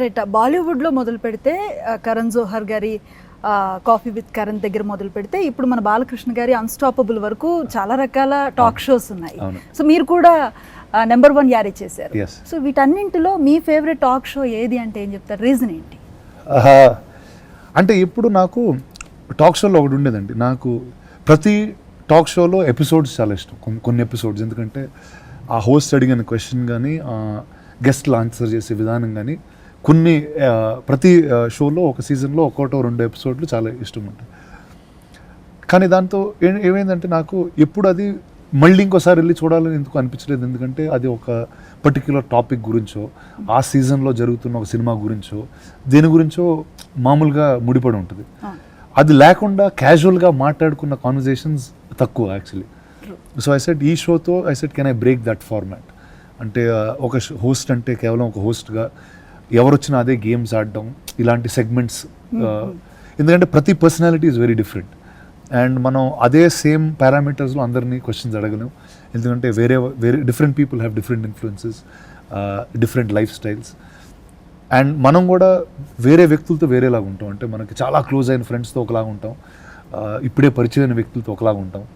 Right. బాలీవుడ్‌లో మొదలుపెడితే కరణ్ జోహర్ గారి 'కాఫీ విత్ కరణ్' దగ్గర మొదలుపెడితే ఇప్పుడు మన బాలకృష్ణ గారి 'అన్‌స్టాపబుల్' వరకు చాలా రకాల టాక్ షోస్ ఉన్నాయి. అవును. సో మీరు కూడా నెంబర్ 1 యారీ చేశారు. Yes. సో వీటన్నింటిలో మీ ఫేవరెట్ టాక్ షో ఏది అంటే ఏం చెప్తారు? రీజన్ ఏంటి? అంటే ఇప్పుడు నాకు టాక్ షోలో ఒకటి ఉండేదండి. నాకు ప్రతి టాక్ షోలో ఎపిసోడ్స్ చాలా ఇష్టం. కొన్ని ఎపిసోడ్స్ ఎందుకంటే ఆ హోస్ట్ అడిగిన క్వశ్చన్ కానీ గెస్ట్లు ఆన్సర్ చేసే విధానం కానీ ప్రతి షోలో ఒక సీజన్లో ఒకటో రెండు ఎపిసోడ్లు చాలా ఇష్టం ఉంటాయి. కానీ దాంతో ఏమైందంటే నాకు ఎప్పుడు అది మళ్ళీ ఇంకోసారి వెళ్ళి చూడాలని ఎందుకు అనిపించలేదు. ఎందుకంటే అది ఒక పర్టిక్యులర్ టాపిక్ గురించో ఆ సీజన్లో జరుగుతున్న ఒక సినిమా గురించో దేని గురించో మామూలుగా ముడిపడి ఉంటుంది. అది లేకుండా క్యాజువల్గా మాట్లాడుకున్న కాన్వర్జేషన్స్ తక్కువ యాక్చువల్లీ. సో ఐ సెడ్ ఈ షోతో can I break that format. అంటే ఒక హోస్ట్ అంటే కేవలం ఒక హోస్ట్గా ఎవరు వచ్చినా అదే గేమ్స్ ఆడడం ఇలాంటి సెగ్మెంట్స్. ఎందుకంటే ప్రతి personality is very different and మనం అదే సేమ్ పారామీటర్స్లో అందరినీ క్వశ్చన్స్ అడగలేం. ఎందుకంటే వేరే different people have different influences, different life styles. And మనం కూడా వేరే వ్యక్తులతో వేరేలాగా ఉంటాం. అంటే మనకి చాలా క్లోజ్ అయిన ఫ్రెండ్స్తో ఒకలాగా ఉంటాం, ఇప్పుడే పరిచయమైన వ్యక్తులతో ఒకలాగా ఉంటాం.